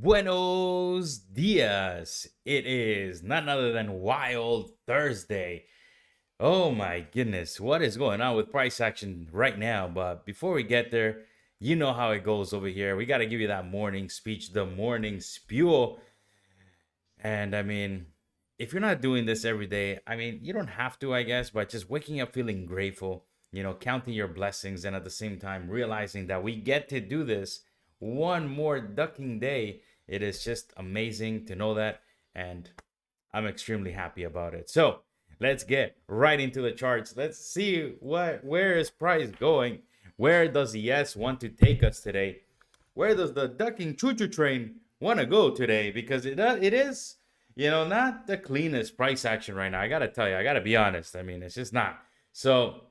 Buenos dias. It is none other than Wild Thursday. Oh my goodness, what is going on with price action right now? But before we get there, you know how it goes over here. We got to give you that morning speech, the morning spew. And I mean, if you're not doing this every day, I mean, you don't have to, I guess, but just waking up feeling grateful, counting your blessings, and at the same time realizing that we get to do this one more ducking day. It is just amazing to know that, and I'm extremely happy about it. So let's get right into the charts. Let's see where is price going. Where does the S want to take us today? Where does the ducking choo-choo train want to go today? Because it is, not the cleanest price action right now. I got to tell you, I got to be honest. I mean, it's just not. So,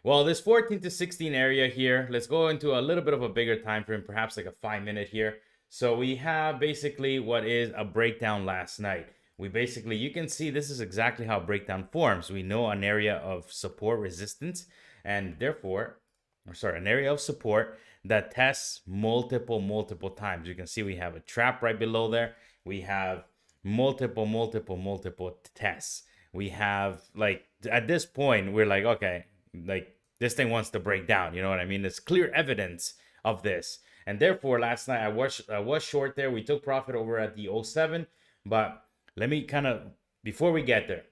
well, this 14 to 16 area here, let's go into a little bit of a bigger time frame, perhaps like a 5-minute here. So we have basically what is a breakdown last night. You can see this is exactly how breakdown forms. We know an area of support resistance and therefore, an area of support that tests multiple times. You can see we have a trap right below there. We have multiple tests. We have, like, at this point, we're like, okay, like this thing wants to break down. You know what I mean? There's clear evidence of this. And therefore, last night I was short there. We took profit over at the 07. But let me before we get there,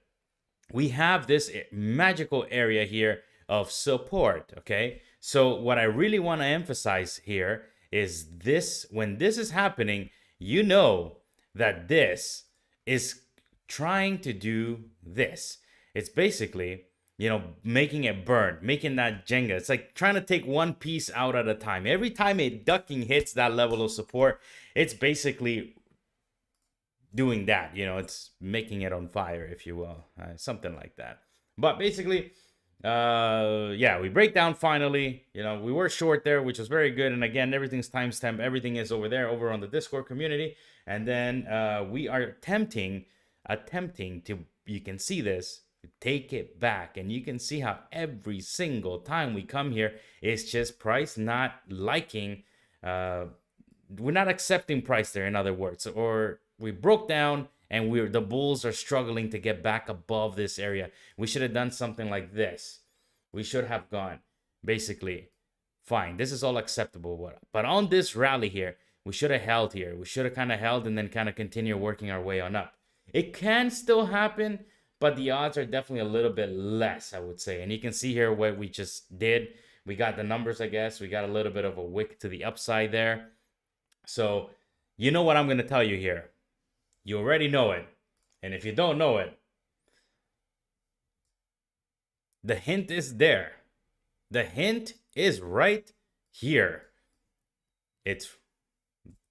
we have this magical area here of support, okay? So what I really want to emphasize here is this: when this is happening, you know that this is trying to do this. It's basically, making it burn, making that Jenga. It's like trying to take one piece out at a time. Every time a ducking hits that level of support, it's basically doing that. It's making it on fire, if you will, something like that. But basically, we break down finally. We were short there, which was very good. And again, everything's timestamp. Everything is over there, over on the Discord community. And then we are attempting to, you can see this, take it back. And you can see how every single time we come here, it's just price not liking, we're not accepting price there, in other words. Or we broke down and the bulls are struggling to get back above this area. We should have done something like this. We should have gone, basically, fine, this is all acceptable. But on this rally here, we should have held here. We should have kind of held and then kind of continue working our way on up. It can still happen, but the odds are definitely a little bit less, I would say. And you can see here what we just did. We got the numbers, I guess. We got a little bit of a wick to the upside there. So, you know what I'm going to tell you here. You already know it. And if you don't know it, the hint is there. The hint is right here. It's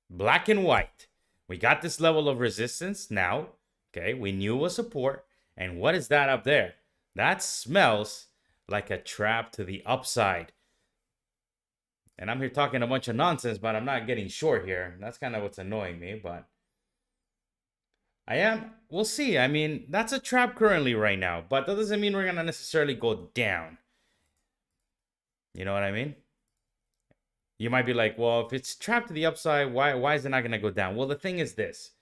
black and white. We got this level of resistance now. Okay, we knew it was support. And what is that up there? That smells like a trap to the upside. And I'm here talking a bunch of nonsense, but I'm not getting short here. That's kind of what's annoying me, but we'll see. I mean, that's a trap currently right now, but that doesn't mean we're going to necessarily go down. You know what I mean? You might be like, well, if it's trapped to the upside, why is it not going to go down? Well, the thing is this.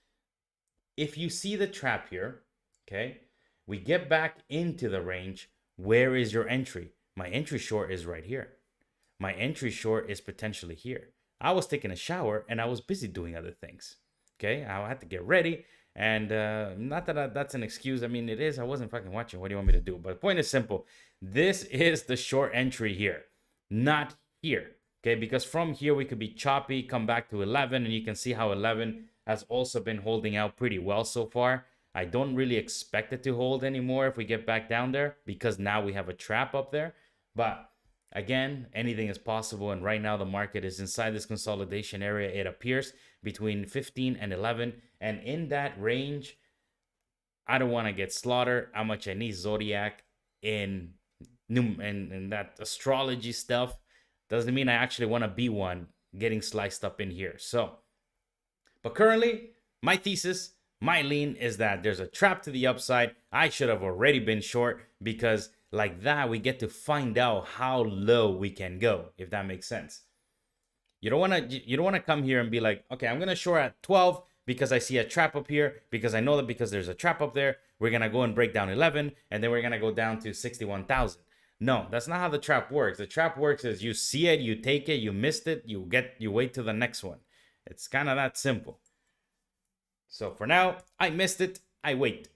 If you see the trap here, okay, we get back into the range. Where is your entry? My entry short is right here. My entry short is potentially here. I was taking a shower and I was busy doing other things. Okay, I had to get ready. And not that that's an excuse. I mean, it is. I wasn't fucking watching. What do you want me to do? But the point is simple. This is the short entry here, not here. Okay, because from here we could be choppy, come back to 11, and you can see how 11 has also been holding out pretty well so far. I don't really expect it to hold anymore if we get back down there, because now we have a trap up there. But again, anything is possible, and right now the market is inside this consolidation area. It appears between 15 and 11, and in that range, I don't want to get slaughtered. I'm a Chinese zodiac in that astrology stuff. Doesn't mean I actually want to be one getting sliced up in here. So, but currently, my thesis, my lean is that there's a trap to the upside. I should have already been short, because like that, we get to find out how low we can go, if that makes sense. You don't want to come here and be like, okay, I'm gonna short at 12 because I see a trap up here, because I know that because there's a trap up there, we're gonna go and break down 11, and then we're gonna go down to 61,000. No, that's not how the trap works. The trap works is you see it, you take it, you missed it, you wait till the next one. It's kind of that simple. So for now, I missed it, I wait.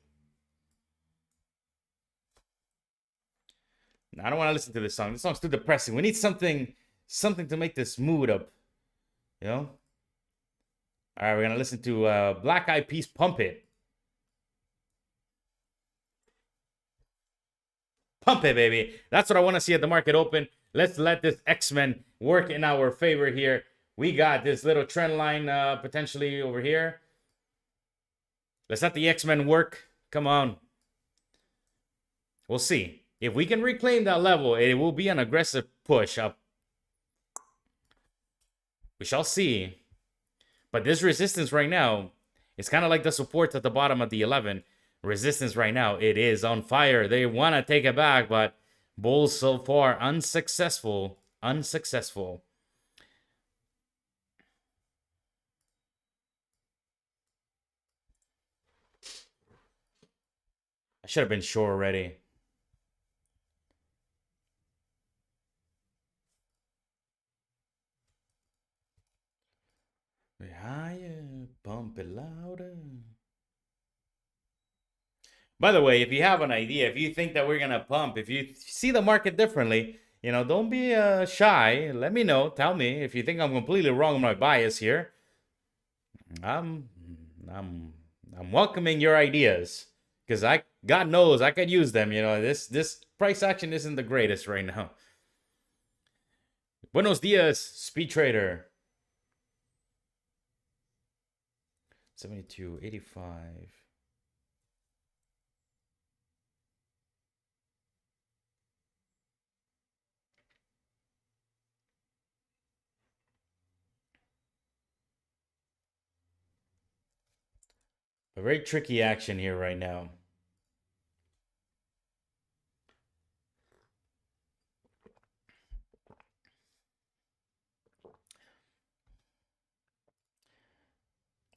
I don't want to listen to this song. This song's too depressing. We need something to make this mood up. You know? All right, we're going to listen to Black Eyed Peas Pump It. Pump it, baby. That's what I want to see at the market open. Let's let this X-Men work in our favor here. We got this little trend line potentially over here. Let's let the X-Men work. Come on. We'll see. If we can reclaim that level, it will be an aggressive push up. We shall see. But this resistance right now, it's kind of like the support at the bottom of the 11. Resistance right now, it is on fire. They want to take it back, but bulls so far unsuccessful. Unsuccessful. I should have been sure already. Higher, pump it louder. By the way, if you have an idea, if you think that we're gonna pump, if you see the market differently, you know, don't be shy. Let me know. Tell me if you think I'm completely wrong on my bias here. I'm welcoming your ideas, because God knows I could use them. You know, this price action isn't the greatest right now. Buenos dias, speed trader. 72, 85. A very tricky action here right now.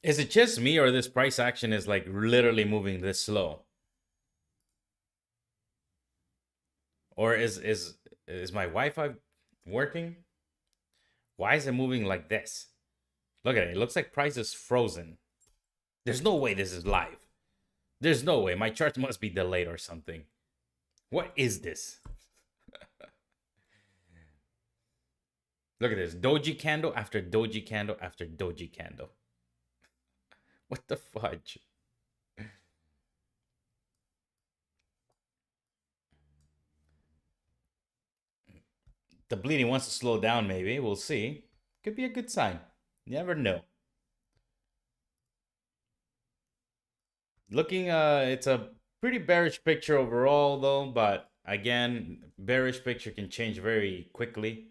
Is it just me, or this price action is like literally moving this slow? Or is my Wi-Fi working? Why is it moving like this? Look at it. It looks like price is frozen. There's no way this is live. There's no way. My chart must be delayed or something. What is this? Look at this. Doji candle after doji candle after doji candle. What the fudge? The bleeding wants to slow down, maybe. We'll see. Could be a good sign. You never know. Looking, it's a pretty bearish picture overall, though. But again, bearish picture can change very quickly.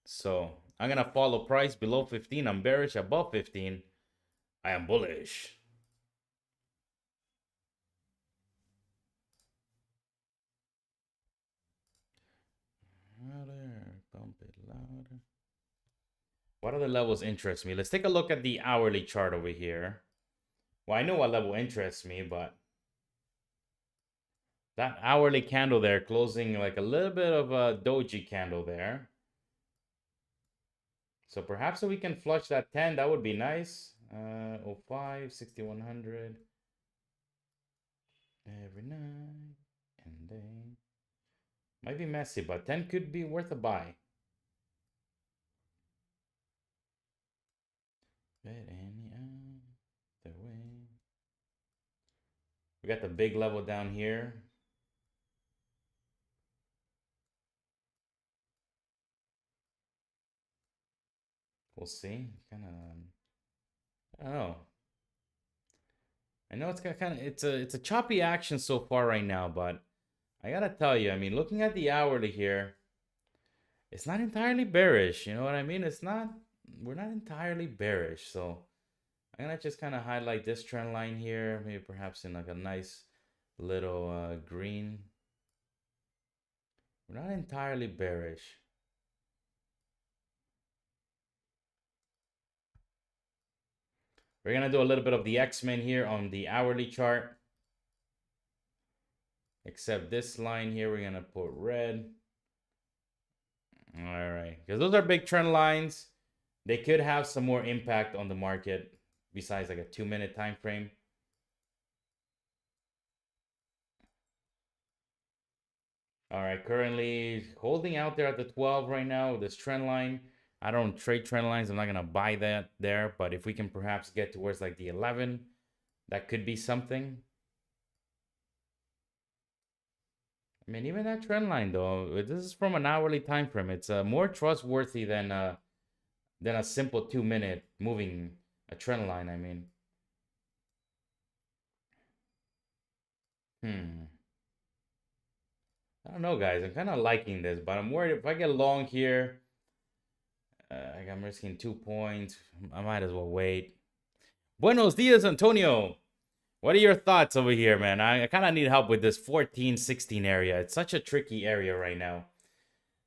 So I'm going to follow price below 15. I'm bearish. Above 15, I am bullish. Louder, pump it louder. What other levels interest me? Let's take a look at the hourly chart over here. Well, I know what level interests me, but that hourly candle there closing like a little bit of a doji candle there. So perhaps if we can flush that 10, that would be nice. 05, 6100 every night and day. Might be messy, but 10 could be worth a buy. Bet any other way. We got the big level down here. We'll see. Kind of, I don't know. I know it's got kind of it's a choppy action so far right now, but I gotta tell you, I mean, looking at the hourly here, it's not entirely bearish. You know what I mean? It's not. We're not entirely bearish, so I'm gonna just kind of highlight this trend line here, maybe perhaps in like a nice little green. We're not entirely bearish. We're going to do a little bit of the X-Men here on the hourly chart. Except this line here, we're going to put red. All right. Because those are big trend lines. They could have some more impact on the market besides like a 2-minute time frame. All right. Currently holding out there at the 12 right now with this trend line. I don't trade trend lines. I'm not going to buy that there. But if we can perhaps get towards like the 11, that could be something. I mean, even that trend line though, this is from an hourly time frame. It's more trustworthy than a simple 2-minute moving a trend line. I mean, I don't know, guys. I'm kind of liking this, but I'm worried if I get long here. I'm risking 2 points. I might as well wait. Buenos dias, Antonio. What are your thoughts over here, man? I kind of need help with this 14-16 area. It's such a tricky area right now.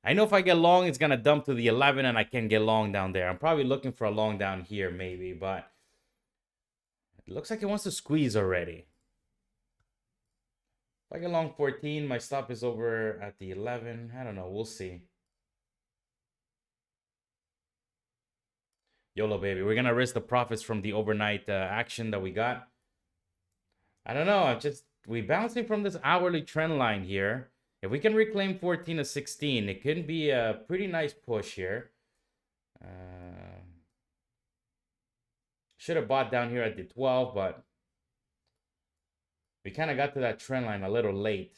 I know if I get long, it's going to dump to the 11 and I can get long down there. I'm probably looking for a long down here maybe, but it looks like it wants to squeeze already. If I get long 14, my stop is over at the 11. I don't know. We'll see. YOLO, baby. We're going to risk the profits from the overnight action that we got. I don't know. We're bouncing from this hourly trend line here. If we can reclaim 14 to 16, it could be a pretty nice push here. Should have bought down here at the 12, but we kind of got to that trend line a little late.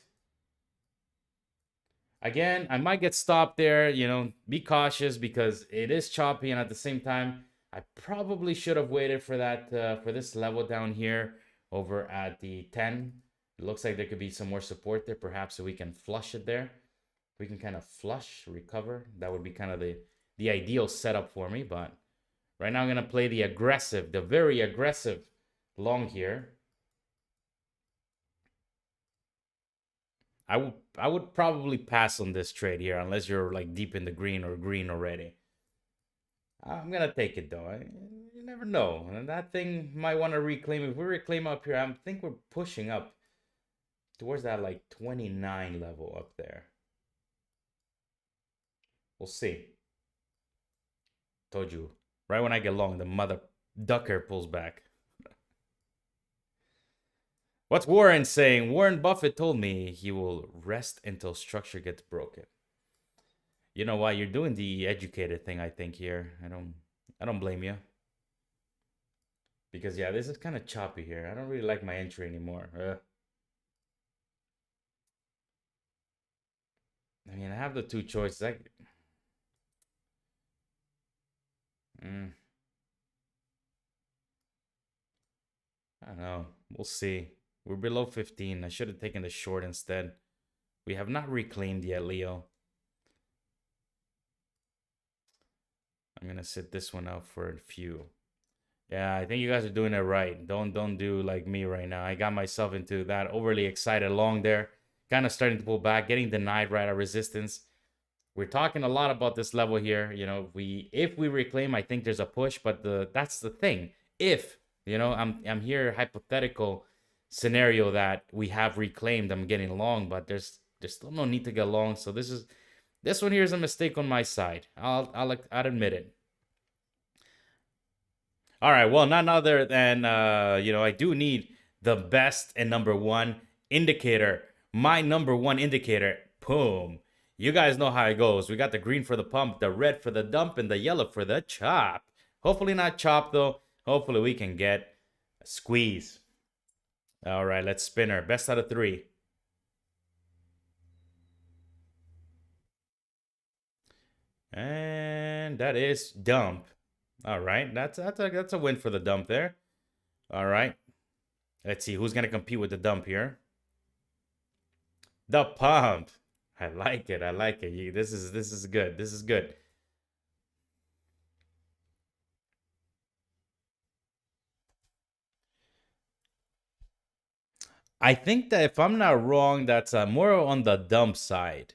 Again, I might get stopped there. You know, be cautious because it is choppy, and at the same time, I probably should have waited for that for this level down here over at the 10. It looks like there could be some more support there, perhaps, so we can flush it there. We can kind of flush, recover. That would be kind of the ideal setup for me, but right now I'm going to play the aggressive, the very aggressive long here. I would probably pass on this trade here unless you're like deep in the green or green already. I'm going to take it though. You never know. And that thing might want to reclaim. If we reclaim up here, I think we're pushing up towards that like 29 level up there. We'll see. Told you. Right when I get long, the mother ducker pulls back. What's Warren saying? Warren Buffett told me he will rest until structure gets broken. You know why? You're doing the educated thing, I think, here. I don't blame you. Because yeah, this is kind of choppy here. I don't really like my entry anymore. I mean, I have the two choices. I don't know. We'll see. We're below 15. I should have taken the short instead. We have not reclaimed yet, Leo. I'm gonna sit this one out for a few. Yeah, I think you guys are doing it right. Don't do like me right now. I got myself into that overly excited long there. Kind of starting to pull back, getting denied right at resistance. We're talking a lot about this level here. You know, if we reclaim, I think there's a push, but that's the thing. If, you know, I'm here hypothetical scenario that we have reclaimed, I'm getting long, but there's still no need to get long. So this one here is a mistake on my side. I'll admit it. All right, well, none other than you know, I do need the best and number one indicator. My number one indicator. Boom. You guys know how it goes. We got the green for the pump, the red for the dump, and the yellow for the chop. Hopefully not chop though. Hopefully we can get a squeeze. All right, let's spin her. Best out of 3. And that is dump. All right, that's a win for the dump there. All right, let's see who's gonna compete with the dump here. The pump. I like it. I like it. This is good. This is good. I think that if I'm not wrong, that's more on the dump side.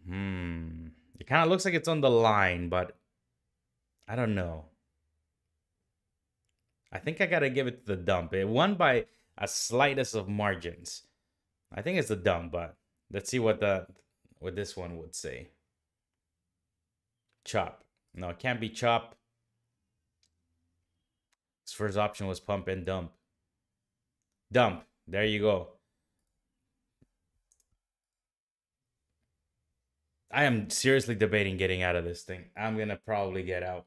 It kind of looks like it's on the line, but I don't know. I think I gotta give it to the dump. It won by a slightest of margins. I think it's the dump, but let's see what this one would say. Chop. No, it can't be chop. His first option was pump and dump. Dump. There you go. I am seriously debating getting out of this thing. I'm gonna probably get out.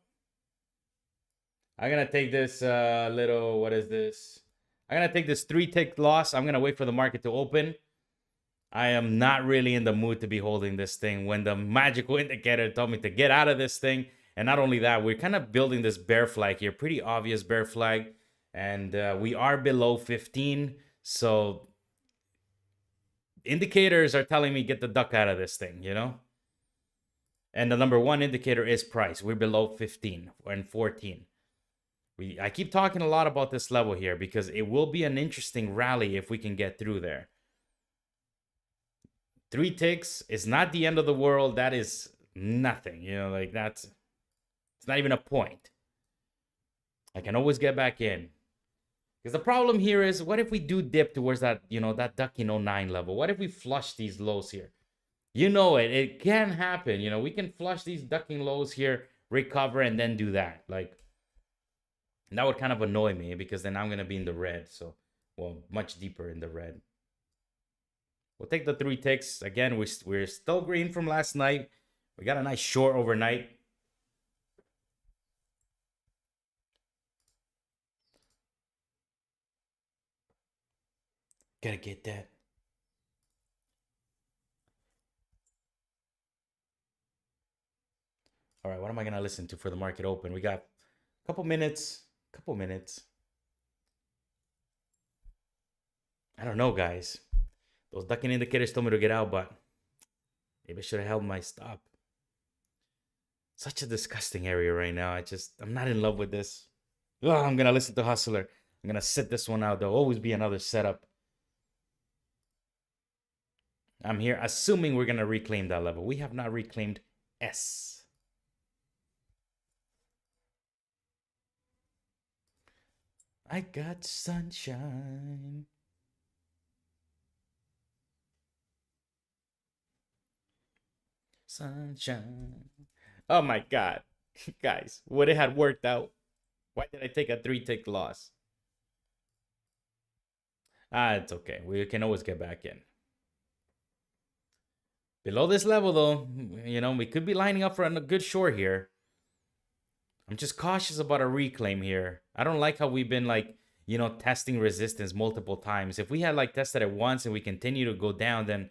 I'm gonna take this little, what is this? I'm gonna take this 3-tick loss. I'm gonna wait for the market to open. I am not really in the mood to be holding this thing when the magical indicator told me to get out of this thing. And not only that, we're kind of building this bear flag here, pretty obvious bear flag. And we are below 15. So indicators are telling me get the duck out of this thing, you know? And the number one indicator is price. We're below 15 and 14. I keep talking a lot about this level here because it will be an interesting rally if we can get through there. 3 ticks is not the end of the world. That is nothing, you know, like it's not even a point. I can always get back in. Because the problem here is, what if we do dip towards that, you know, that ducking 09 level? What if we flush these lows here? You know it can happen. You know, we can flush these ducking lows here, recover, and then do that. Like, that would kind of annoy me because then I'm going to be in the red. So, well, much deeper in the red. We'll take the 3 ticks. Again, we're still green from last night. We got a nice short overnight. Gotta get that. All right, what am I gonna listen to for the market open? We got a couple minutes. I don't know, guys. Those ducking indicators told me to get out, but maybe I should have held my stop. Such a disgusting area right now. I'm not in love with this. Oh, I'm gonna listen to Hustler. I'm gonna sit this one out. There'll always be another setup. I'm here assuming we're gonna reclaim that level. We have not reclaimed S. I got sunshine. Sunshine. Oh my God. Guys, would it had worked out? Why did I take a 3-tick loss? It's okay. We can always get back in. Below this level, though, you know, we could be lining up for a good short here. I'm just cautious about a reclaim here. I don't like how we've been, like, you know, testing resistance multiple times. If we had, like, tested it once and we continue to go down, then,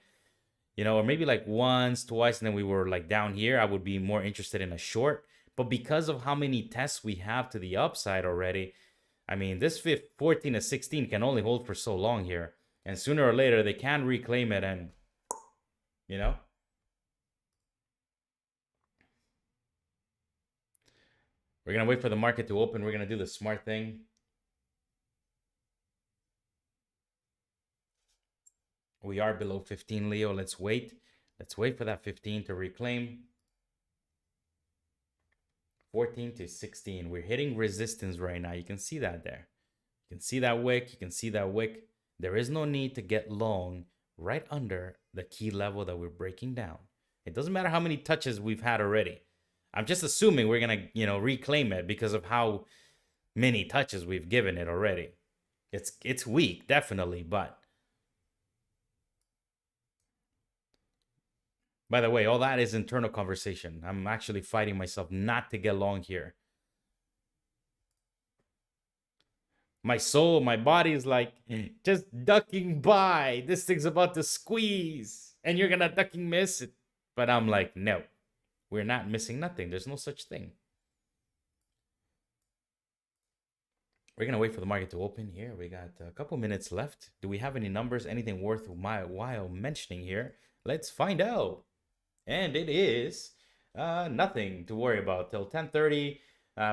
you know, or maybe like once, twice, and then we were like down here, I would be more interested in a short. But because of how many tests we have to the upside already, I mean, this 14 to 16 can only hold for so long here. And sooner or later, they can reclaim it and, you know. We're going to wait for the market to open. We're going to do the smart thing. We are below 15, Leo. Let's wait. Let's wait for that 15 to reclaim. 14 to 16. We're hitting resistance right now. You can see that there. You can see that wick. You can see that wick. There is no need to get long right under the key level that we're breaking down. It doesn't matter how many touches we've had already. I'm just assuming we're going to, you know, reclaim it because of how many touches we've given it already. It's weak, definitely, but by the way, all that is internal conversation. I'm actually fighting myself not to get long here. My soul, my body is like, just ducking by. This thing's about to squeeze and you're going to ducking miss it. But I'm like, no. We're not missing nothing. There's no such thing. We're going to wait for the market to open here. We got a couple minutes left. Do we have any numbers? Anything worth my while mentioning here? Let's find out. And it is nothing to worry about. Till 10:30,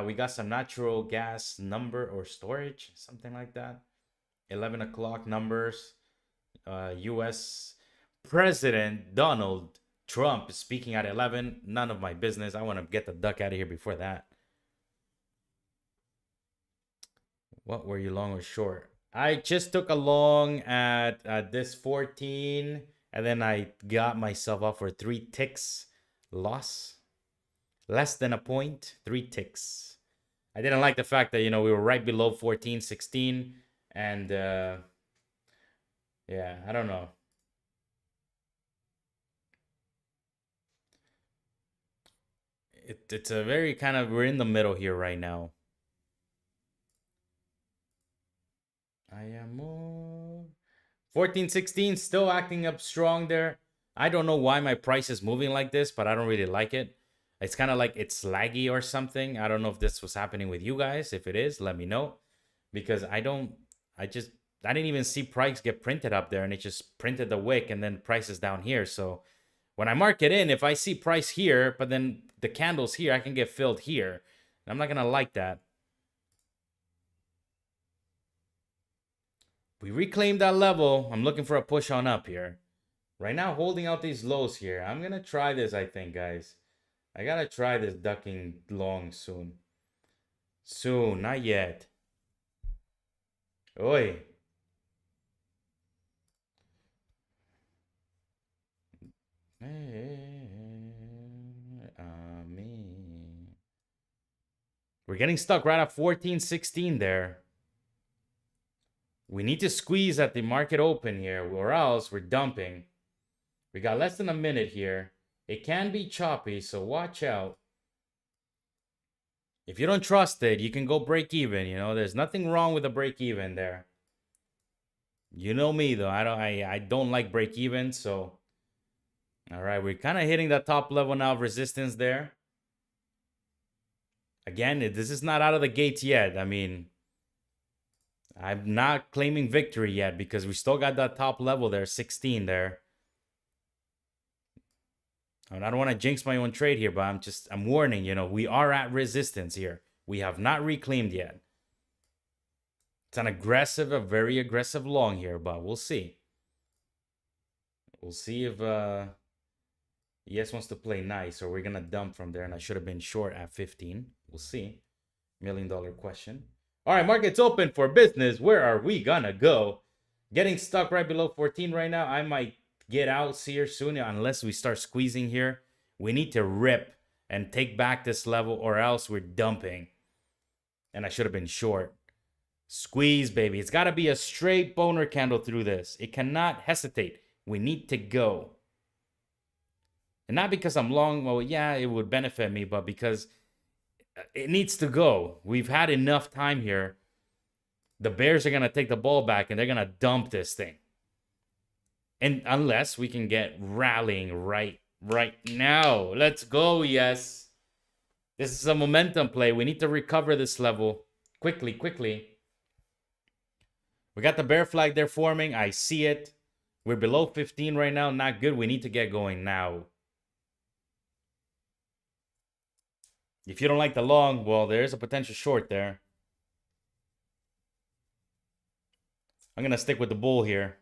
we got some natural gas number or storage, something like that. 11 o'clock numbers. U.S. President Donald Trump is speaking at 11. None of my business. I want to get the duck out of here before that. What were you long or short? I just took a long at this 14, and then I got myself up for 3 ticks loss. Less than a point, 3 ticks. I didn't like the fact that, you know, we were right below 14, 16. And yeah, I don't know. It's a very kind of, we're in the middle here right now. I am 14, 16, still acting up strong there. I don't know why my price is moving like this, but I don't really like it. It's kind of like it's laggy or something. I don't know if this was happening with you guys. If it is, let me know. Because I didn't even see price get printed up there, and it just printed the wick and then price is down here. So when I mark it in, if I see price here, but then the candles here, I can get filled here. And I'm not going to like that. We reclaimed that level. I'm looking for a push on up here. Right now, holding out these lows here. I'm going to try this, I think, guys. I got to try this ducking long soon. Soon, not yet. Oi. We're getting stuck right at 14, 16 there. We need to squeeze at the market open here, or else we're dumping. We got less than a minute here. It can be choppy, so watch out. If you don't trust it, you can go break even. You know, there's nothing wrong with a break even there. You know me though. I don't like break even, so all right, we're kind of hitting that top level now of resistance there. Again, this is not out of the gates yet. I mean, I'm not claiming victory yet because we still got that top level there, 16 there. I don't want to jinx my own trade here, but I'm warning, you know, we are at resistance here. We have not reclaimed yet. It's an aggressive, a very aggressive long here, but we'll see. We'll see if ES wants to play nice or we're going to dump from there, and I should have been short at 15. We'll see. $1 million question. All right, market's open for business. Where are we gonna go? Getting stuck right below 14 right now. I might get out here soon unless we start squeezing here. We need to rip and take back this level or else we're dumping. And I should have been short. Squeeze, baby. It's got to be a straight boner candle through this. It cannot hesitate. We need to go. And not because I'm long. Well, yeah, it would benefit me, but because it needs to go. We've had enough time here. The Bears are going to take the ball back and they're going to dump this thing. And unless we can get rallying right now. Let's go, yes. This is a momentum play. We need to recover this level quickly. We got the bear flag there forming. I see it. We're below 15 right now. Not good. We need to get going now. If you don't like the long, well, there's a potential short there. I'm going to stick with the bull here.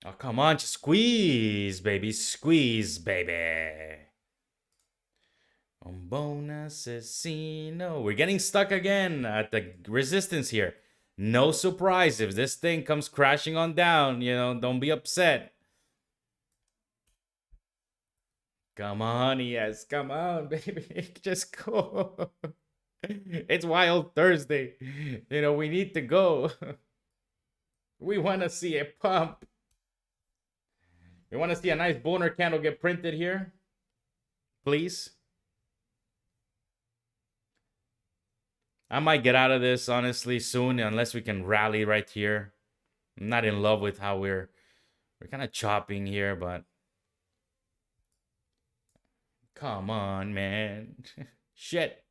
Oh, come on. Just squeeze, baby. Squeeze, baby. Bon assassino. We're getting stuck again at the resistance here. No surprise if this thing comes crashing on down. You know, don't be upset. Come on, yes. Come on, baby. Just go. It's Wild Thursday. You know, we need to go. We want to see a pump. We want to see a nice boner candle get printed here. Please. I might get out of this, honestly, soon, unless we can rally right here. I'm not in love with how we're kind of chopping here, but come on, man. Shit.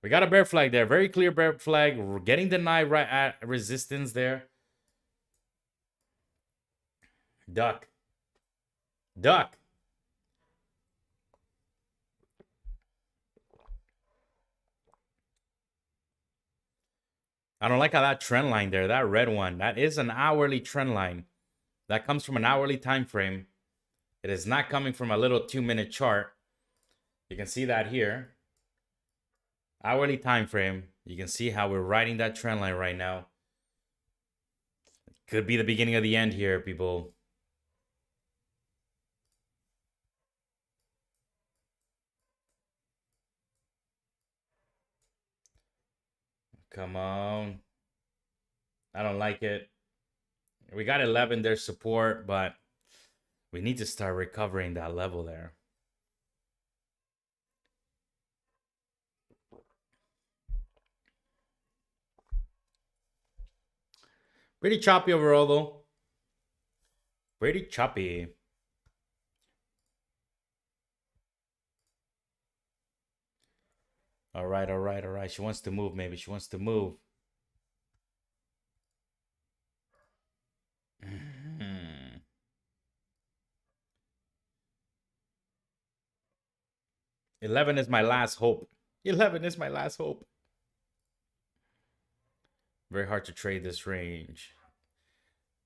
We got a bear flag there. Very clear bear flag. We're getting denied right at resistance there. Duck. Duck. I don't like how that trend line there, that red one, that is an hourly trend line. That comes from an hourly time frame. It is not coming from a little 2-minute chart. You can see that here. Hourly time frame. You can see how we're riding that trend line right now. Could be the beginning of the end here, people. Come on. I don't like it. We got 11 there's support, but we need to start recovering that level there. Pretty choppy overall, though. Pretty choppy. All right, all right, all right. She wants to move, maybe. She wants to move. 11 is my last hope. 11 is my last hope. Very hard to trade this range.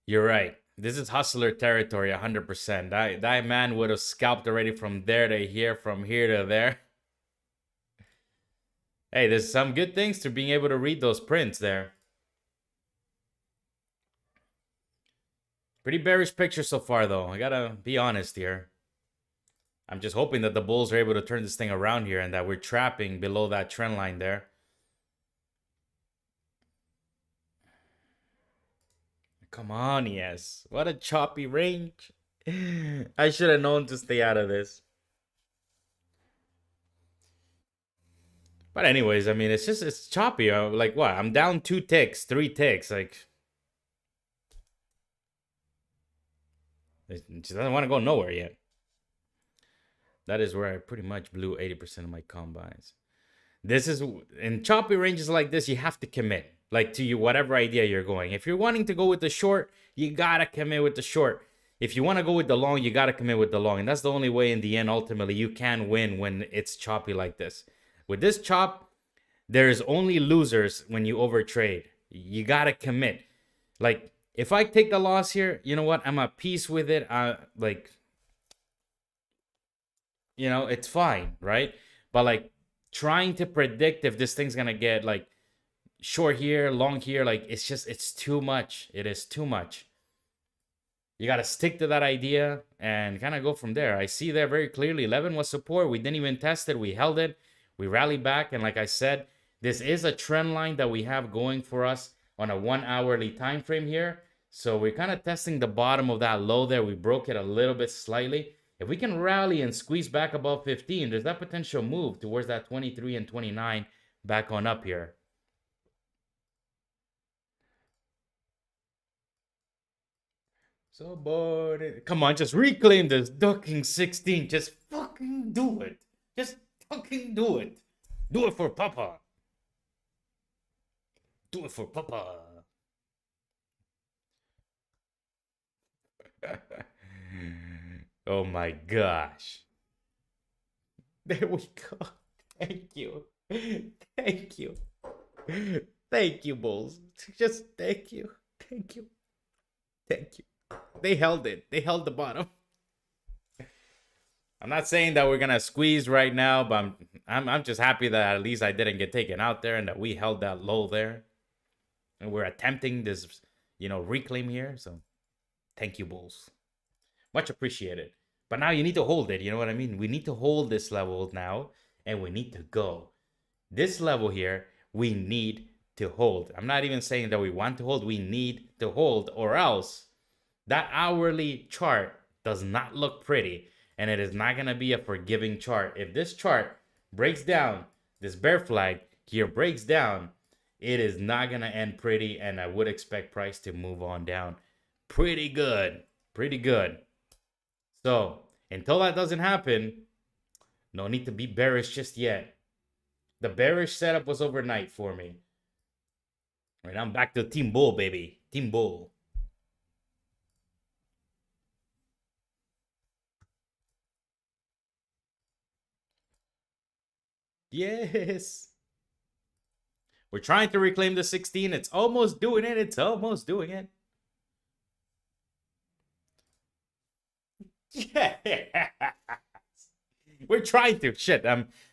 You're right. This is hustler territory, 100%. That man would have scalped already from there to here, from here to there. Hey, there's some good things to being able to read those prints there. Pretty bearish picture so far, though. I gotta be honest here. I'm just hoping that the bulls are able to turn this thing around here and that we're trapping below that trend line there. Come on, yes. What a choppy range. I should have known to stay out of this. But anyways, I mean, it's choppy. Like, what? I'm down 2 ticks, 3 ticks. Like, it doesn't want to go nowhere yet. That is where I pretty much blew 80% of my combines. This is, in choppy ranges like this, you have to commit. Like, to you, whatever idea you're going. If you're wanting to go with the short, you gotta commit with the short. If you want to go with the long, you gotta commit with the long. And that's the only way in the end, ultimately, you can win when it's choppy like this. With this chop, there's only losers when you overtrade. You gotta commit. Like, if I take the loss here, you know what? I'm at peace with it. Like, you know, it's fine, right? But like, trying to predict if this thing's gonna get like short here, long here, like it's too much. It is too much. You got to stick to that idea and kind of go from there. I see there very clearly 11 was support. We didn't even test it. We held it. We rallied back. And like I said, this is a trend line that we have going for us on a 1 hourly time frame here. So we're kind of testing the bottom of that low there. We broke it a little bit slightly. If we can rally and squeeze back above 15, there's that potential move towards that 23 and 29 back on up here. So bored. Come on, just reclaim this ducking 16. Just fucking do it. Just fucking do it. Do it for Papa. Do it for Papa. Oh my gosh. There we go. Thank you. Thank you. Thank you, Bulls. Just thank you. Thank you. Thank you. They held it. They held the bottom. I'm not saying that we're gonna squeeze right now, but I'm just happy that at least I didn't get taken out there and that we held that low there. And we're attempting this, you know, reclaim here. So thank you, Bulls. Much appreciated. But now you need to hold it. You know what I mean? We need to hold this level now and we need to go. This level here, we need to hold. I'm not even saying that we want to hold. We need to hold, or else that hourly chart does not look pretty and it is not going to be a forgiving chart. If this chart breaks down, this bear flag here breaks down, it is not going to end pretty, and I would expect price to move on down pretty good. Pretty good. So until that doesn't happen, no need to be bearish just yet. The bearish setup was overnight for me. All right, I'm back to Team Bull, baby. Team Bull. Yes. We're trying to reclaim the 16. It's almost doing it. It's almost doing it. Yeah. We're trying to. Shit.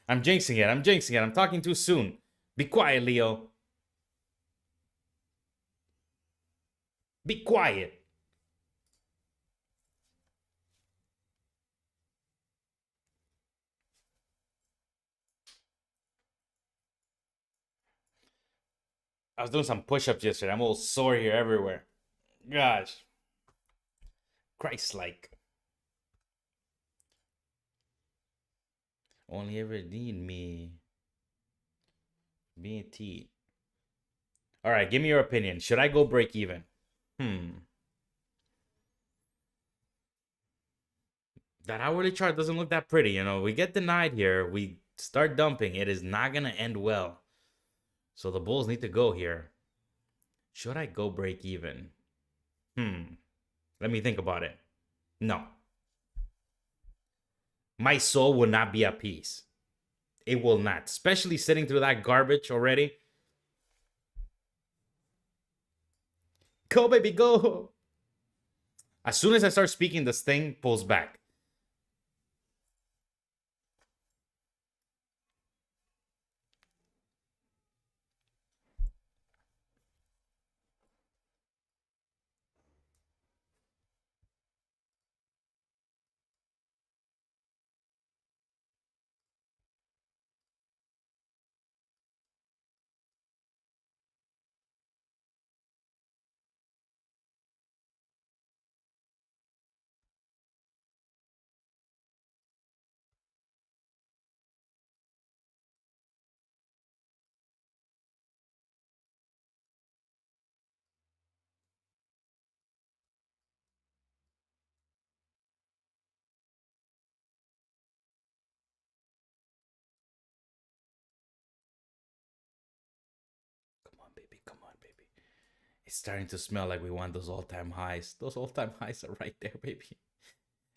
I'm jinxing it. I'm jinxing it. I'm talking too soon. Be quiet, Leo. Be quiet. I was doing some push-ups yesterday. I'm all sore here everywhere. Gosh. Christ-like. Only ever need me. B&T. All right, give me your opinion. Should I go break even? That hourly chart doesn't look that pretty. You know, we get denied here. We start dumping. It is not going to end well. So the bulls need to go here. Should I go break even? Let me think about it. No. My soul will not be at peace. It will not. Especially sitting through that garbage already. Go, baby, go. As soon as I start speaking, this thing pulls back. Come on, baby. It's starting to smell like we want those all-time highs. Those all-time highs are right there, baby.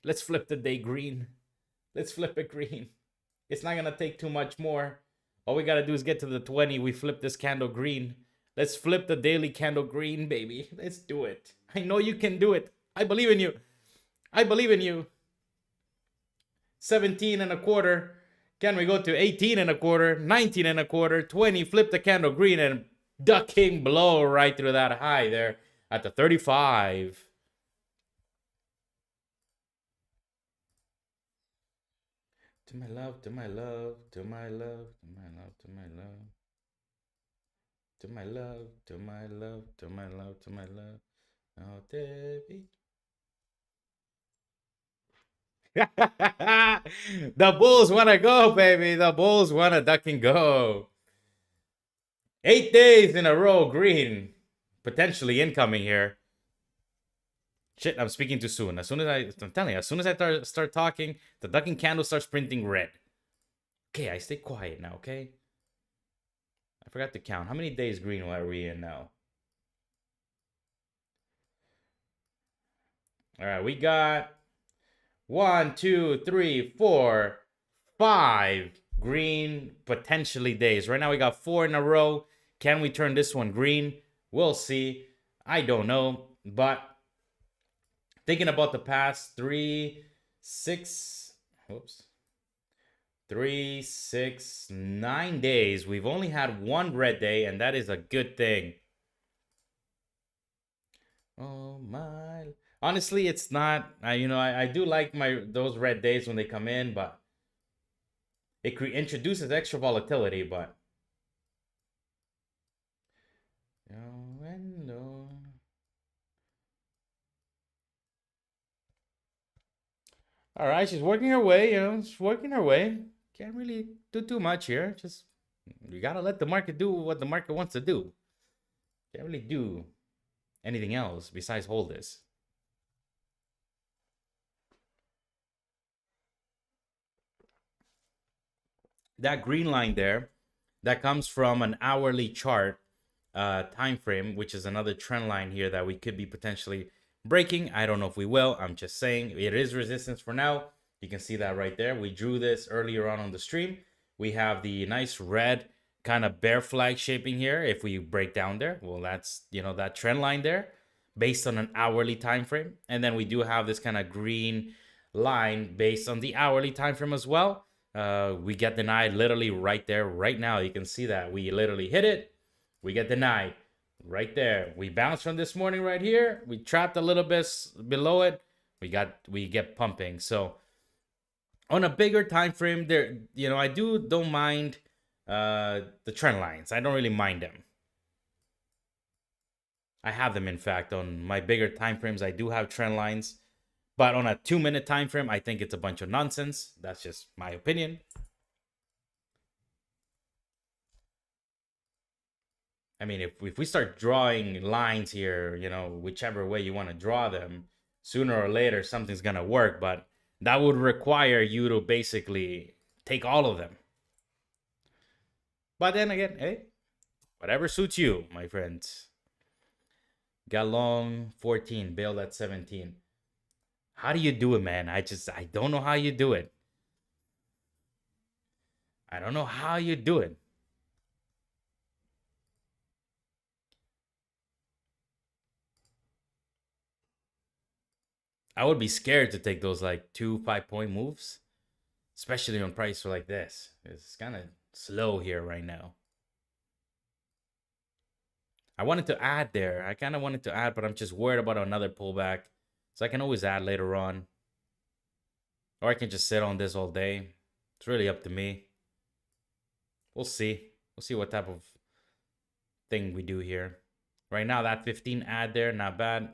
Let's flip the day green. Let's flip it green. It's not going to take too much more. All we got to do is get to the 20. We flip this candle green. Let's flip the daily candle green, baby. Let's do it. I know you can do it. I believe in you. I believe in you. 17 and a quarter. Can we go to 18 and a quarter? 19 and a quarter. 20. Flip the candle green and ducking blow right through that high there at the 35. To my love, to my love, to my love, to my love, to my love. To my love, to my love, to my love, to my love. Oh, Debbie. The Bulls want to go, baby. The Bulls want to duck and go. 8 days in a row, green. Potentially incoming here. Shit, I'm speaking too soon. I'm telling you, as soon as I start talking, the ducking candle starts printing red. Okay, I stay quiet now, okay? I forgot to count. How many days green are we in now? All right, we got 1, 2, 3, 4, 5 green potentially days. Right now we got 4 in a row. Can we turn this one green? We'll see. I don't know, but thinking about the past 3, 6, 9 days, we've only had 1 red day, and that is a good thing. Oh my. Honestly, it's not. I do like those red days when they come in, but it introduces extra volatility. But all right, she's working her way. She's working her way. Can't really do too much here. Just you gotta let the market do what the market wants to do. Can't really do anything else besides hold this. That green line there, that comes from an hourly chart time frame, which is another trend line here that we could be potentially breaking. I don't know if we will. I'm just saying it is resistance for now. You can see that right there. We drew this earlier on the stream. We have the nice red kind of bear flag shaping here. If we break down there, well, that's that trend line there based on an hourly time frame. And then we do have this kind of green line based on the hourly time frame as well. we get denied literally right there, right now. You can see that we literally hit it. We get denied right there. We bounced from this morning right here. We trapped a little bit below it. We get pumping. So on a bigger time frame, there, I don't mind the trend lines. I don't really mind them. I have them, in fact, on my bigger time frames. I do have trend lines, but on a 2-minute time frame, I think it's a bunch of nonsense. That's just my opinion. I mean, if we start drawing lines here, whichever way you want to draw them, sooner or later something's gonna work, but that would require you to basically take all of them. But then again, hey, whatever suits you, my friends. Got long 14, bailed at 17. How do you do it, man? I don't know how you do it. I don't know how you do it. I would be scared to take those like 2 5-point moves, especially on price for like this. It's kind of slow here right now. I wanted to add there. I kind of wanted to add, but I'm just worried about another pullback. So I can always add later on. Or I can just sit on this all day. It's really up to me. We'll see. We'll see what type of thing we do here. Right now, that 15 add there, not bad.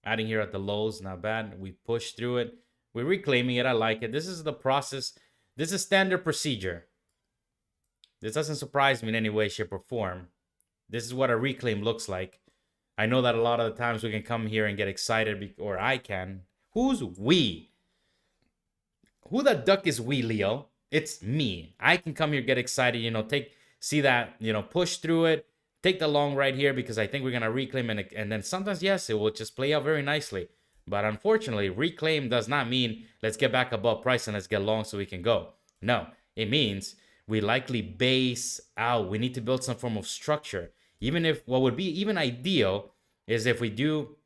Adding here at the lows, not bad. We push through it. We're reclaiming it. I like it. This is the process. This is standard procedure. This doesn't surprise me in any way, shape, or form. This is what a reclaim looks like. I know that a lot of the times we can come here and get excited, or I can. Who's we? Who the duck is we, Leo? It's me. I can come here, get excited, see that, push through it. Take the long right here because I think we're going to reclaim. And then sometimes, yes, it will just play out very nicely. But unfortunately, reclaim does not mean let's get back above price and let's get long so we can go. No, it means we likely base out. We need to build some form of structure. Even if what would be even ideal is if we do,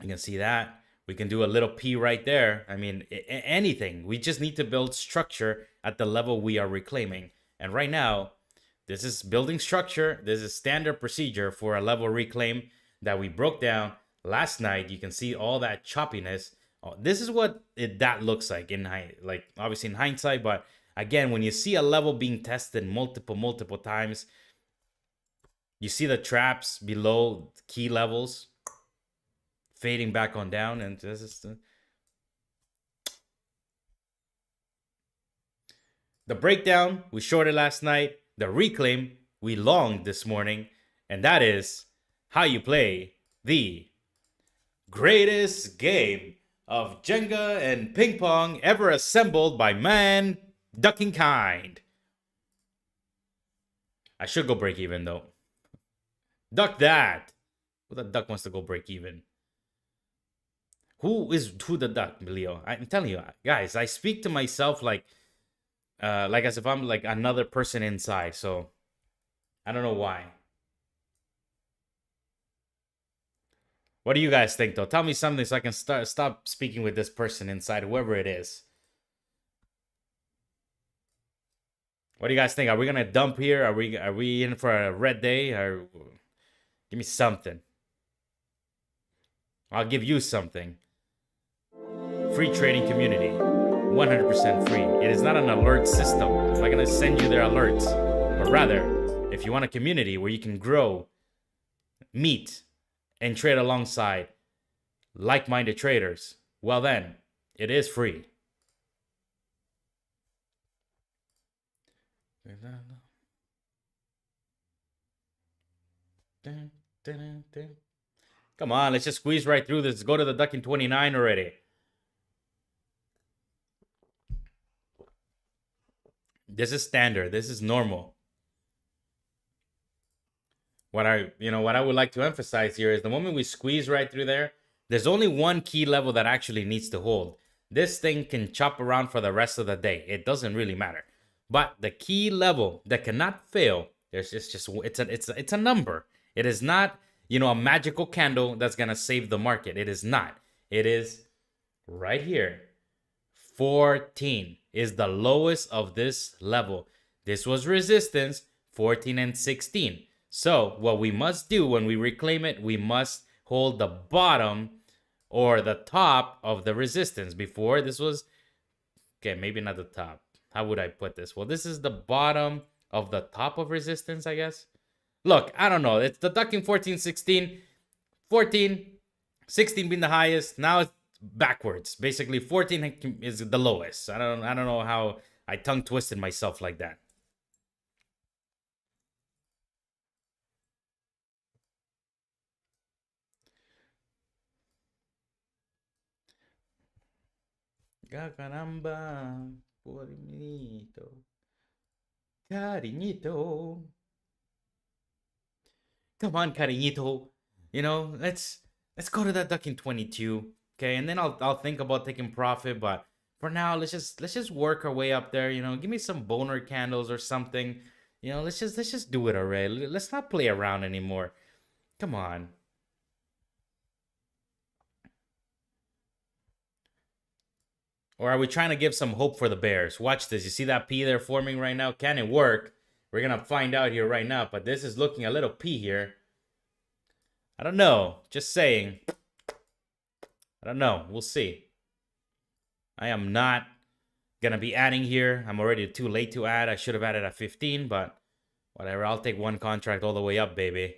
you can see that. We can do a little P right there. I mean, anything. We just need to build structure at the level we are reclaiming. And right now, this is building structure. This is standard procedure for a level reclaim that we broke down last night. You can see all that choppiness. This is what that looks like obviously in hindsight. But again, when you see a level being tested multiple times, you see the traps below key levels fading back on down, and this is the breakdown. We shorted last night. The reclaim, we longed this morning, and that is how you play the greatest game of Jenga and ping pong ever assembled by man ducking kind. I should go break even though. Duck that. Who the duck wants to go break even? Who the duck, Leo? I'm telling you, guys, I speak to myself like as if I'm like another person inside. So I don't know why. What do you guys think though? Tell me something so I can stop speaking with this person inside, whoever it is. What do you guys think? Are we gonna dump here? Are we in for a red day? Or give me something. I'll give you something. Free trading community. 100% free. It is not an alert system. I'm not going to send you their alerts. But rather, if you want a community where you can grow, meet, and trade alongside like-minded traders, well then, it is free. Come on, let's just squeeze right through this. Go to the duck in 29 already. This is standard. This is normal. What I would like to emphasize here is the moment we squeeze right through there, there's only one key level that actually needs to hold. This thing can chop around for the rest of the day. It doesn't really matter. But the key level that cannot fail, it's a number. It is not, a magical candle that's going to save the market. It is not. It is right here. 14 is the lowest of this level. This was resistance, 14 and 16. So what we must do when we reclaim it, we must hold the bottom or the top of the resistance. Before this was, okay, maybe not the top. How would I put this? Well, this is the bottom of the top of resistance, I guess. Look, I don't know. It's the ducking 14, 16. 14, 16 being the highest. Now it's backwards. Basically, 14 is the lowest. I don't know how I tongue twisted myself like that. Caramba, pornito, cariñito. Come on, cariñito. You know, let's go to that ducking 22. Okay, and then I'll think about taking profit, but for now, let's just work our way up there. You know, give me some boner candles or something. You know, let's just do it already. Let's not play around anymore. Come on. Or are we trying to give some hope for the bears? Watch this. You see that P they're forming right now? Can it work? We're gonna find out here right now. But this is looking a little P here. I don't know. Just saying. I don't know. We'll see. I am not gonna be adding here. I'm already too late to add. I should have added at 15, but whatever. I'll take one contract all the way up, baby.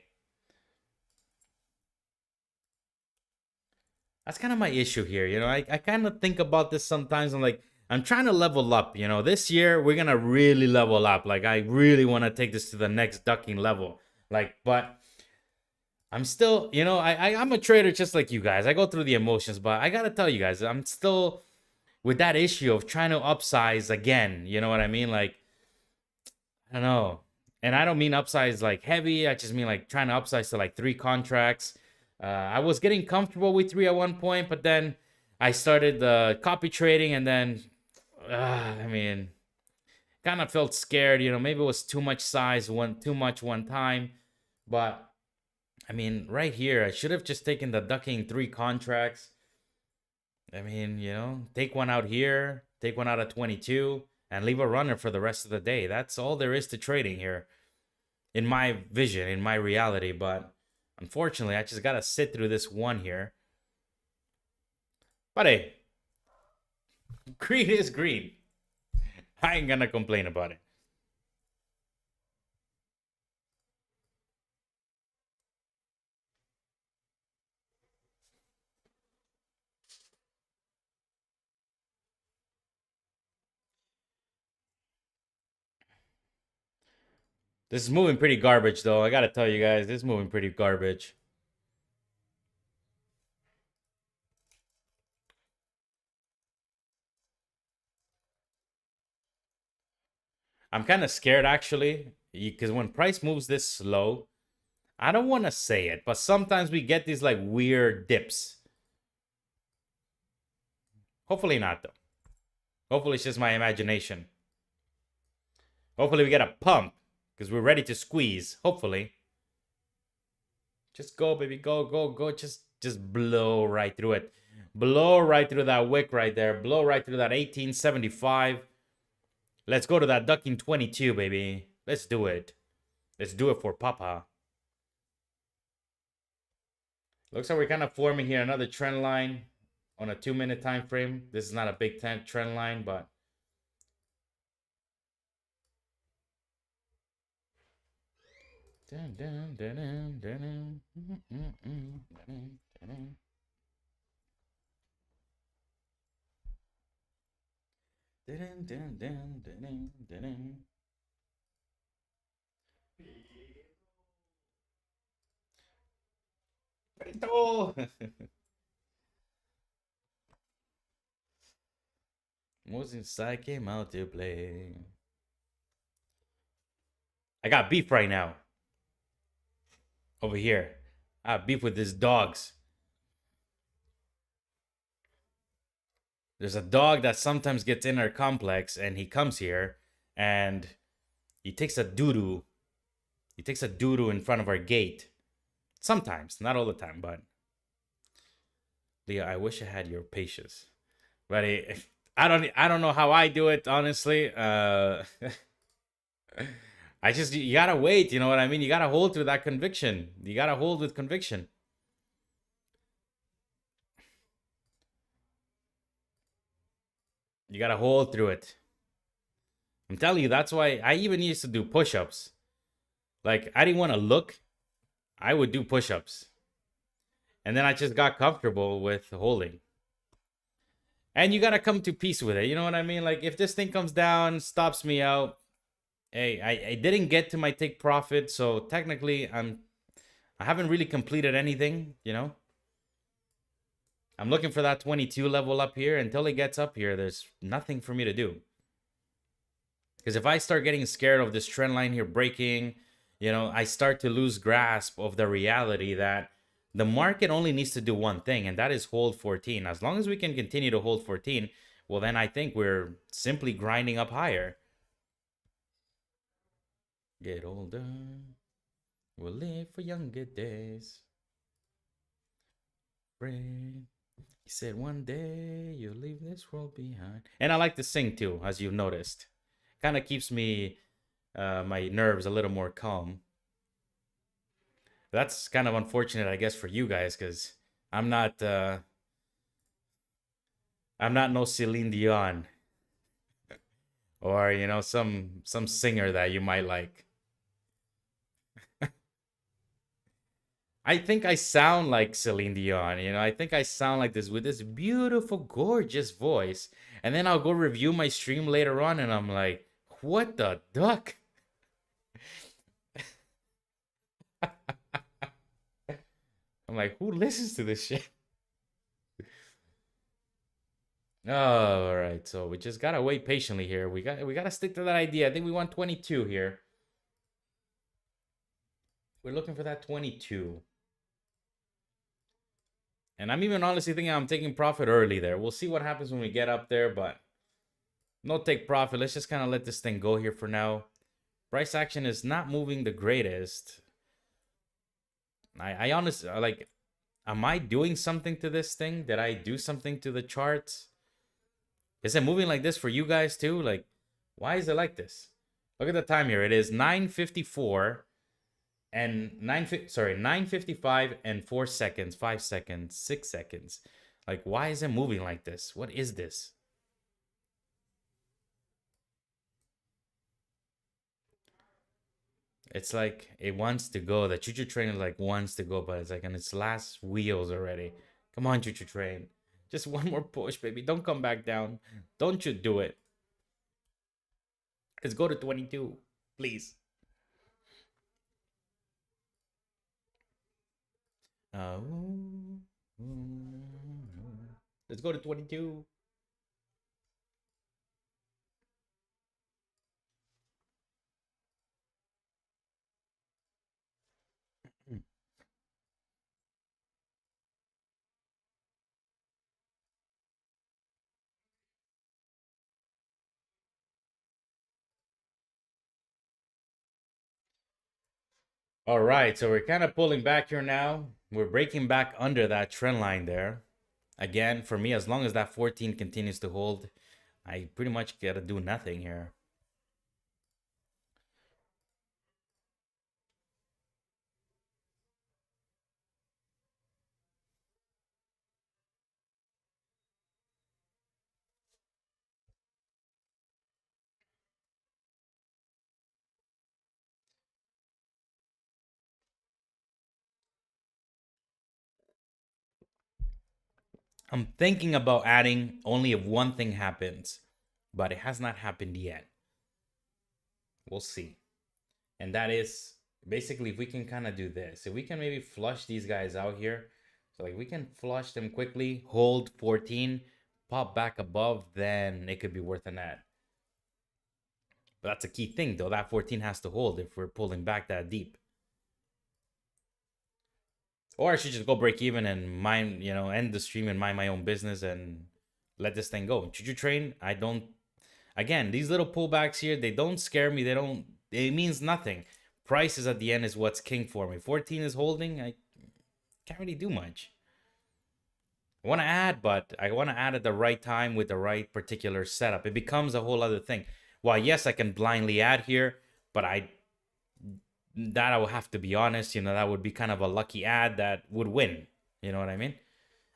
That's kind of my issue here. You know, I kind of think about this sometimes. I'm like, I'm trying to level up. You know, this year we're gonna really level up. Like, I really want to take this to the next ducking level. Like, but I'm still, you know, I'm a trader just like you guys. I go through the emotions, but I gotta tell you guys, I'm still with that issue of trying to upsize again. You know what I mean? Like, I don't know. And I don't mean upsize like heavy. I just mean like trying to upsize to like 3 contracts. I was getting comfortable with 3 at one point, but then I started the copy trading, and then, I mean, kind of felt scared. You know, maybe it was too much size, too much one time. But, I mean, right here, I should have just taken the ducking 3 contracts. I mean, you know, take one out here, take one out at 22, and leave a runner for the rest of the day. That's all there is to trading here, in my vision, in my reality. But unfortunately, I just gotta sit through this one here. But hey, green is green. I ain't gonna complain about it. This is moving pretty garbage, though. I gotta tell you guys, this is moving pretty garbage. I'm kind of scared, actually, because when price moves this slow, I don't want to say it, but sometimes we get these like weird dips. Hopefully not, though. Hopefully it's just my imagination. Hopefully we get a pump, because we're ready to squeeze. Hopefully. Just go, baby. Go, go, go. Just blow right through it. Blow right through that wick right there. Blow right through that 1875. Let's go to that ducking 22, baby. Let's do it. Let's do it for Papa. Looks like we're kind of forming here another trend line on a 2-minute time frame. This is not a big trend line, but Most inside came out to play. I got beef right now. Over here. I have beef with these dogs. There's a dog that sometimes gets in our complex, and he comes here and he takes a doo-doo. He takes a doo-doo in front of our gate. Sometimes, not all the time, but Leah, I wish I had your patience. But I don't know how I do it, honestly. I just, you gotta wait, you know what I mean? You gotta hold through that conviction. You gotta hold with conviction. You gotta hold through it. I'm telling you, that's why I even used to do push-ups. Like, I didn't want to look. I would do push-ups. And then I just got comfortable with holding. And you gotta come to peace with it. You know what I mean? Like, if this thing comes down, stops me out, hey, I didn't get to my take profit, so technically I haven't really completed anything, you know? I'm looking for that 22 level up here. Until it gets up here, there's nothing for me to do. Because if I start getting scared of this trend line here breaking, you know, I start to lose grasp of the reality that the market only needs to do one thing, and that is hold 14. As long as we can continue to hold 14, well, then I think we're simply grinding up higher. Get older, we'll live for younger days. Friend, he said one day you'll leave this world behind. And I like to sing too, as you've noticed. Kind of keeps me, my nerves a little more calm. That's kind of unfortunate, I guess, for you guys, because I'm not, I'm not no Celine Dion, or you know, some singer that you might like. I think I sound like Celine Dion, you know. I think I sound like this with this beautiful, gorgeous voice. And then I'll go review my stream later on, and I'm like, what the duck? I'm like, who listens to this shit? Oh, all right. So we just gotta wait patiently here. We gotta stick to that idea. I think we want 22 here. We're looking for that 22. And I'm even honestly thinking I'm taking profit early there. We'll see what happens when we get up there, but no take profit. Let's just kind of let this thing go here for now. Price action is not moving the greatest. I honestly, like, am I doing something to this thing? Did I do something to the charts? Is it moving like this for you guys too? Like, why is it like this? Look at the time here. It is 9:54 and 9:55 and 4 seconds, 5 seconds, 6 seconds. Like, why is it moving like this? What is this? It's like it wants to go. The choo-choo train like wants to go, but it's like on its last wheels already. Come on, choo-choo train. Just one more push, baby. Don't come back down. Don't you do it. Let's go to 22, please. Let's go to 22. All right, so we're kind of pulling back here now. We're breaking back under that trend line there. Again, for me, as long as that 14 continues to hold, I pretty much gotta do nothing here. I'm thinking about adding only if one thing happens, but it has not happened yet. We'll see. And that is basically if we can kind of do this. If we can maybe flush these guys out here. So like we can flush them quickly, hold 14, pop back above, then it could be worth an add. But that's a key thing though. That 14 has to hold if we're pulling back that deep. Or I should just go break even and mind, you know, end the stream and mind my own business and let this thing go. Choo-choo train, I don't. Again, these little pullbacks here, they don't scare me. They don't. It means nothing. Prices at the end is what's king for me. 14 is holding. I can't really do much. I want to add, but I want to add at the right time with the right particular setup. It becomes a whole other thing. Well, yes, I can blindly add here, but I will have to be honest, that would be kind of a lucky ad that would win. You know what I mean?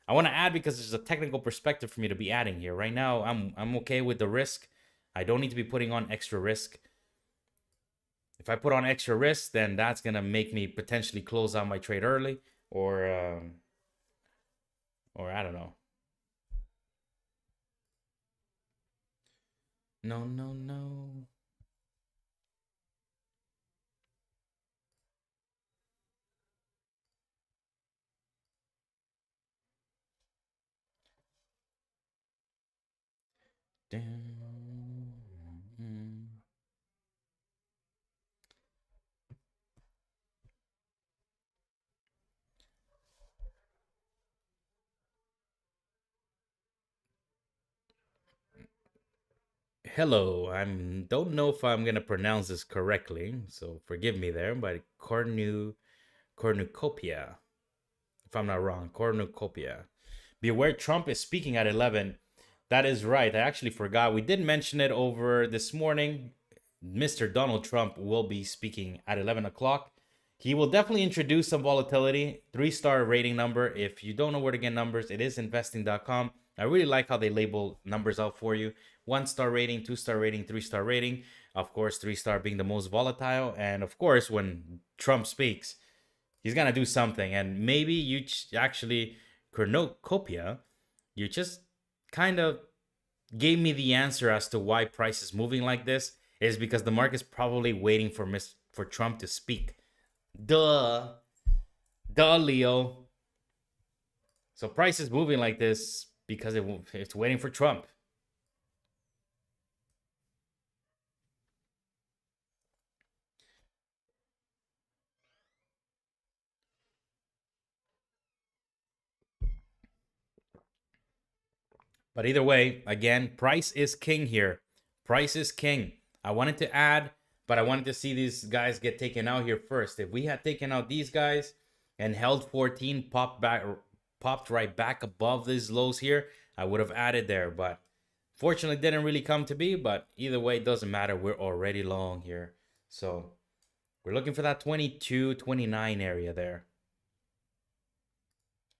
I want to add because there's a technical perspective for me to be adding here. Right now, I'm okay with the risk. I don't need to be putting on extra risk. If I put on extra risk, then that's gonna make me potentially close out my trade early, or I don't know. No, no, no. Hello, I don't know if I'm gonna pronounce this correctly, so forgive me there, but cornucopia, if I'm not wrong, cornucopia. Beware, Trump is speaking at 11. That is right. I actually forgot. We did mention it over this morning. Mr. Donald Trump will be speaking at 11 o'clock. He will definitely introduce some volatility. 3-star rating number. If you don't know where to get numbers, it is investing.com. I really like how they label numbers out for you. 1-star rating, 2-star rating, 3-star rating. Of course, 3-star being the most volatile. And of course, when Trump speaks, he's going to do something. And maybe you actually, cornucopia, you just kind of gave me the answer as to why price is moving like this. Is because the market's probably waiting for Trump to speak. Duh, Leo. So price is moving like this because it's waiting for Trump. But either way, again, price is king here. Price is king. I wanted to add, but I wanted to see these guys get taken out here first. If we had taken out these guys and held 14, popped right back above these lows here, I would have added there. But fortunately, didn't really come to be. But either way, it doesn't matter. We're already long here. So we're looking for that 22, 29 area there.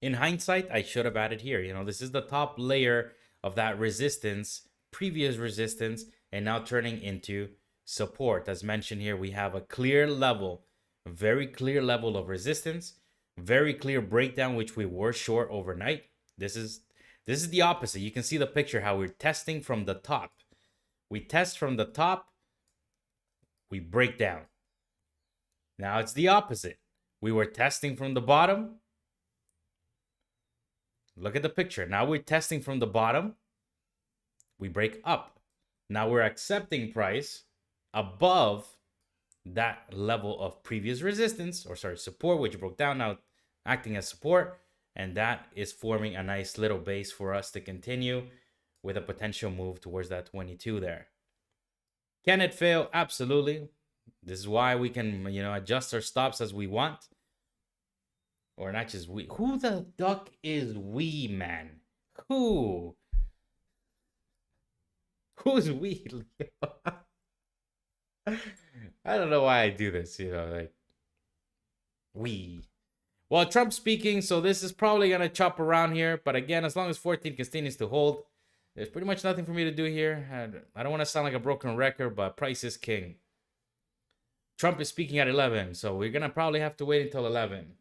In hindsight, I should have added here. This is the top layer of that resistance, previous resistance, and now turning into support. As mentioned here, we have a clear level, a very clear level of resistance, very clear breakdown, which we were short overnight. This is the opposite. You can see the picture how we're testing from the top. We test from the top, we break down. Now it's the opposite. We were testing from the bottom. Look at the picture. Now we're testing from the bottom. We break up. Now we're accepting price above that level of previous resistance, or sorry, support, which broke down, now acting as support. And that is forming a nice little base for us to continue with a potential move towards that 22 there. Can it fail? Absolutely. This is why we can, adjust our stops as we want. Or not just we. Who the duck is we, man? Who's we? I don't know why I do this, like we. Well, Trump speaking, so this is probably gonna chop around here. But again, as long as 14 continues to hold, there's pretty much nothing for me to do here. I don't want to sound like a broken record, but price is king. Trump is speaking at 11, so we're gonna probably have to wait until 11.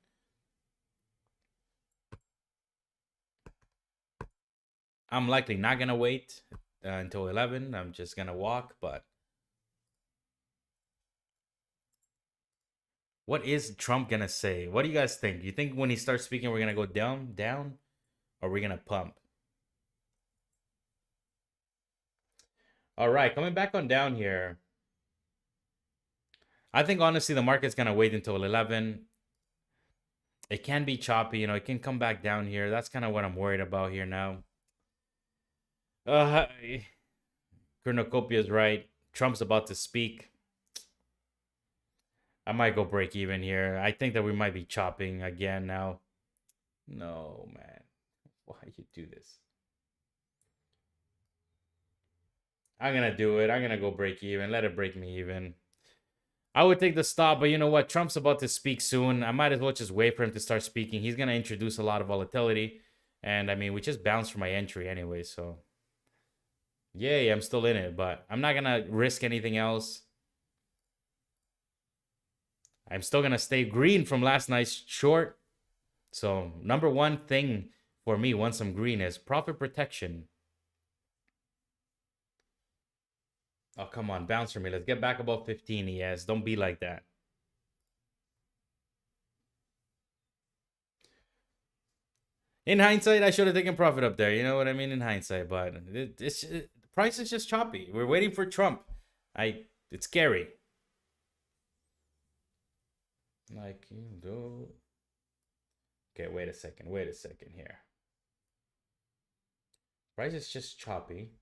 I'm likely not going to wait until 11. I'm just going to walk, but what is Trump going to say? What do you guys think? Do you think when he starts speaking, we're going to go down, or are we going to pump? All right, coming back on down here. I think, honestly, the market's going to wait until 11. It can be choppy, it can come back down here. That's kind of what I'm worried about here now. Cornucopia is right. Trump's about to speak. I might go break even here. I think that we might be chopping again now. No, man. Why you do this? I'm gonna do it. I'm gonna go break even. Let it break me even. I would take the stop, but you know what? Trump's about to speak soon. I might as well just wait for him to start speaking. He's gonna introduce a lot of volatility. And I mean, we just bounced for my entry anyway, so yay, I'm still in it, but I'm not gonna risk anything else. I'm still gonna stay green from last night's short. So number one thing for me once I'm green is profit protection. Oh, come on, bounce for me. Let's get back above 15 ES. Don't be like that. In hindsight, I should have taken profit up there. You know what I mean? In hindsight, but the price is just choppy. We're waiting for Trump. It's scary. Like you do. Okay, wait a second. Wait a second here. Price is just choppy.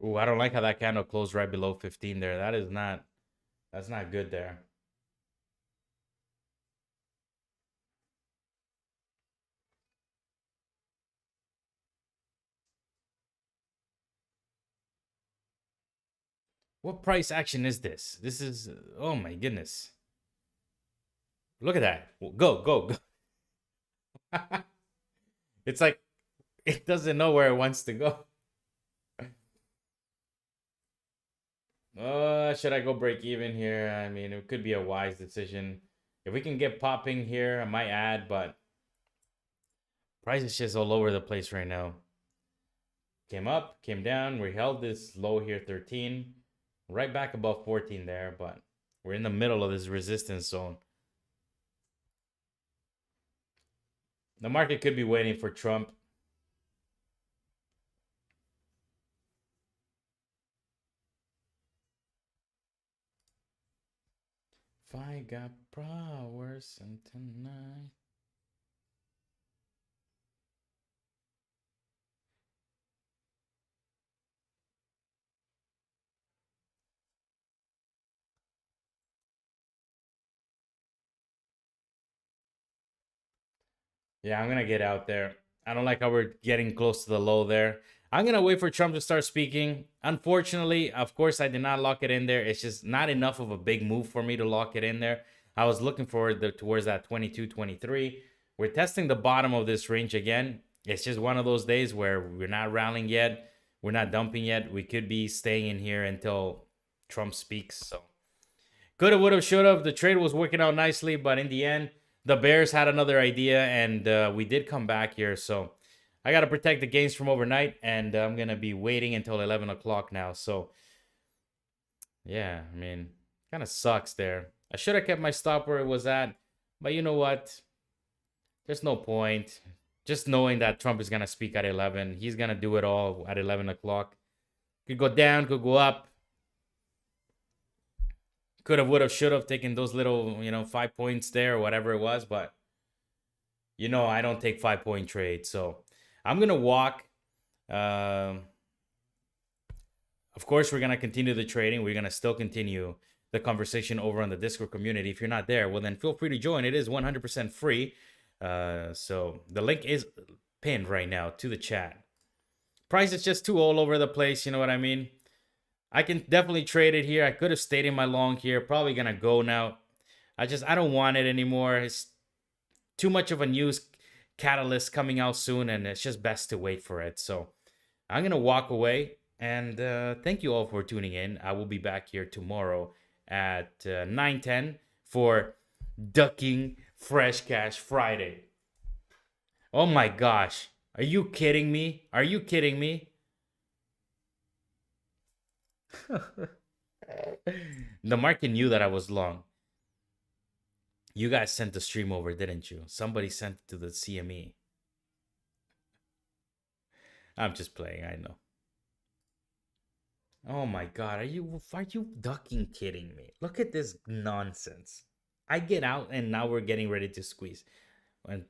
Ooh, I don't like how that candle closed right below 15 there. That's not good there. What price action is this? This is, oh my goodness. Look at that. Go, go, go. It's like it doesn't know where it wants to go. Should I go break even here? I mean, it could be a wise decision. If we can get popping here, I might add, but price is just all over the place right now. Came up, came down. We held this low here, 13. Right back above 14 there, but we're in the middle of this resistance zone. The market could be waiting for Trump. If I got powers and tonight. Yeah, I'm gonna get out there. I don't like how we're getting close to the low there. I'm gonna wait for Trump to start speaking. Unfortunately, of course, I did not lock it in there. It's just not enough of a big move for me to lock it in there. I was looking forward towards that 22, 23. We're testing the bottom of this range again. It's just one of those days where we're not rallying yet. We're not dumping yet. We could be staying in here until Trump speaks. So coulda, woulda, shoulda. The trade was working out nicely, but in the end, the Bears had another idea, and we did come back here. So I got to protect the gains from overnight, and I'm going to be waiting until 11 o'clock now. So, yeah, I mean, kind of sucks there. I should have kept my stop where it was at, but you know what? There's no point. Just knowing that Trump is going to speak at 11. He's going to do it all at 11 o'clock. Could go down, could go up. Could have, would have, should have taken those little, 5 points there or whatever it was. But, I don't take 5-point trades. So I'm going to walk. Of course, we're going to continue the trading. We're going to still continue the conversation over on the Discord community. If you're not there, well, then feel free to join. It is 100% free. So the link is pinned right now to the chat. Price is just too all over the place. You know what I mean? I can definitely trade it here. I could have stayed in my long here. Probably going to go now. I don't want it anymore. It's too much of a news catalyst coming out soon, and it's just best to wait for it. So I'm going to walk away, and thank you all for tuning in. I will be back here tomorrow at 9:10 for Ducking Fresh Cash Friday. Oh my gosh. Are you kidding me? Are you kidding me? The market knew that I was long. You guys sent the stream over, didn't you? Somebody sent it to the CME. I'm just playing, I know. Oh my god, are you ducking kidding me? Look at this nonsense. I get out and now we're getting ready to squeeze. And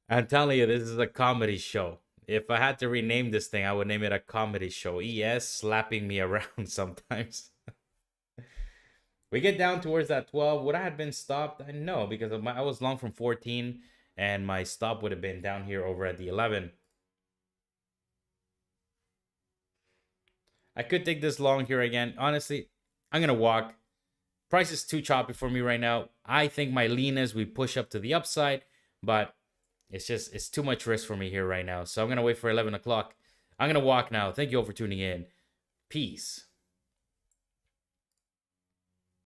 I'm telling you, this is a comedy show. If I had to rename this thing, I would name it a comedy show. ES slapping me around sometimes. We get down towards that 12. Would I have been stopped? No, because I was long from 14 and my stop would have been down here over at the 11. I could take this long here again. Honestly, I'm going to walk. Price is too choppy for me right now. I think my lean is we push up to the upside, but it's too much risk for me here right now. So I'm going to wait for 11 o'clock. I'm going to walk now. Thank you all for tuning in. Peace.